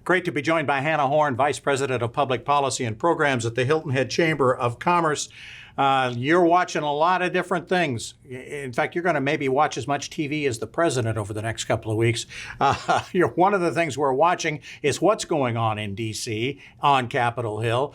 Great to be joined by Hannah Horne, Vice President of Public Policy and Programs at the Hilton Head Chamber of Commerce. You're watching a lot of different things. In fact, you're going to maybe watch as much TV as the president over the next couple of weeks. One of the things we're watching is what's going on in D.C. on Capitol Hill.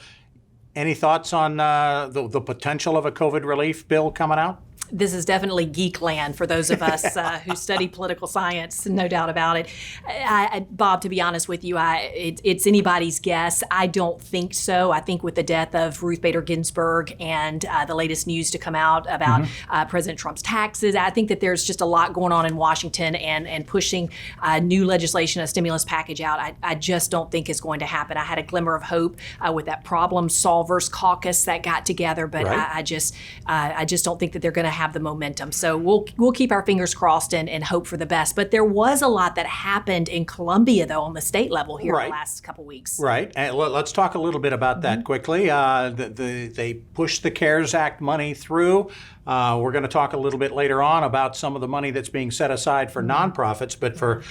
Any thoughts on the potential of a COVID relief bill coming out? This is definitely geek land for those of us who study political science, no doubt about it. Bob, to be honest with you, it's anybody's guess. I don't think so. I think with the death of Ruth Bader Ginsburg and the latest news to come out about President Trump's taxes, I think that there's just a lot going on in Washington and pushing new legislation, a stimulus package out. I just don't think is going to happen. I had a glimmer of hope with that problem solvers caucus that got together, but right. I just don't think that they're going to have the momentum. So we'll keep our fingers crossed and hope for the best. But there was a lot that happened in Columbia, though, on the state level here in the last couple weeks. Right. And let's talk a little bit about that quickly. They pushed the CARES Act money through. We're going to talk a little bit later on about some of the money that's being set aside for nonprofits. But for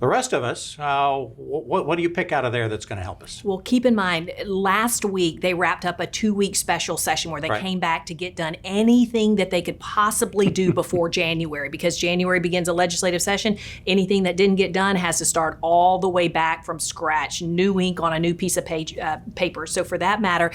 the rest of us, what do you pick out of there that's going to help us? Well, keep in mind, last week they wrapped up a 2-week special session where they came back to get done anything that they could possibly do before January, because January begins a legislative session. Anything that didn't get done has to start all the way back from scratch, new ink on a new piece of paper. So for that matter,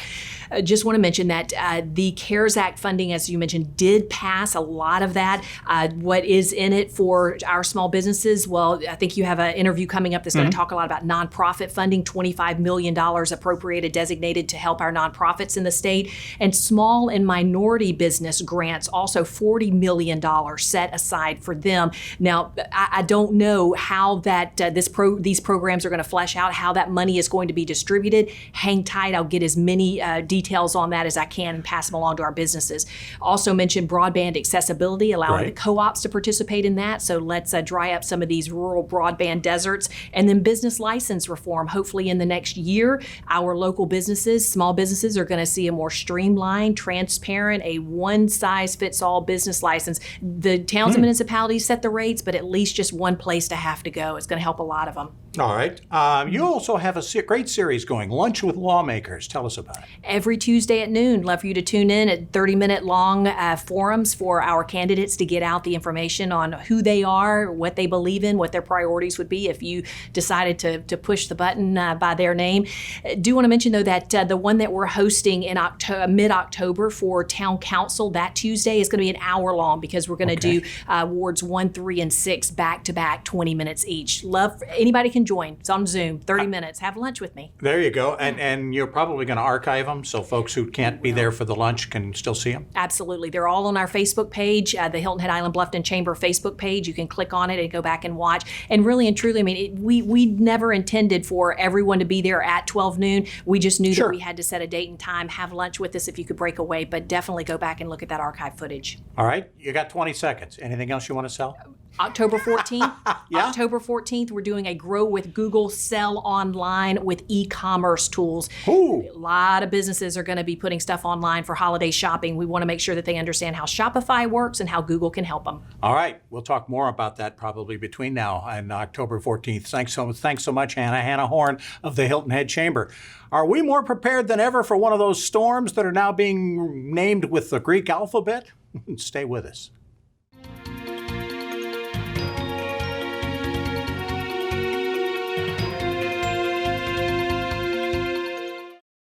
just want to mention that the CARES Act funding, as you mentioned, did pass a lot of that. What is in it for our small businesses? Well, I think you have an interview coming up that's going to talk a lot about nonprofit funding, $25 million appropriated, designated to help our nonprofits in the state, and small and minority business grants, also $40 million set aside for them. Now, I don't know how that these programs are going to flesh out, how that money is going to be distributed. Hang tight. I'll get as many details on that as I can and pass them along to our businesses. Also mentioned broadband accessibility, allowing the co-ops to participate in that. So let's dry up some of these rural broadband deserts. And then business license reform. Hopefully in the next year, our local businesses, small businesses, are going to see a more streamlined, transparent, a one-size-fits-all business license. The towns and municipalities set the rates, but at least just one place to have to go. It's going to help a lot of them. All right. You also have a great series going, Lunch with Lawmakers. Tell us about it. Every Tuesday at noon. Love for you to tune in at 30-minute long forums for our candidates to get out the information on who they are, what they believe in, what their priorities would be if you decided to push the button by their name. Do want to mention, though, that the one that we're hosting in mid-October for Town Council, that Tuesday, is going to be an hour long, because we're going to do wards 1, 3, and 6 back-to-back, 20 minutes each. Anybody can join. It's on Zoom, 30 minutes. Have lunch with me. There you go. And you're probably going to archive them so folks who can't be there for the lunch can still see them? Absolutely. They're all on our Facebook page, the Hilton Head Island-Bluffton Chamber Facebook page. You can click on it and go back and watch. And really and truly, I mean, we never intended for everyone to be there at 12 noon. We just knew that we had to set a date and time. Have lunch with us if you could break away, but definitely go back and look at that archive footage. All right. You got 20 seconds. Anything else you want to sell? October 14th. October 14th, we're doing a Grow with Google Sell Online with e-commerce tools. Ooh. A lot of businesses are going to be putting stuff online for holiday shopping. We want to make sure that they understand how Shopify works and how Google can help them. All right. We'll talk more about that probably between now and October 14th. Thanks so much, Hannah. Hannah Horne of the Hilton Head Chamber. Are we more prepared than ever for one of those storms that are now being named with the Greek alphabet? Stay with us.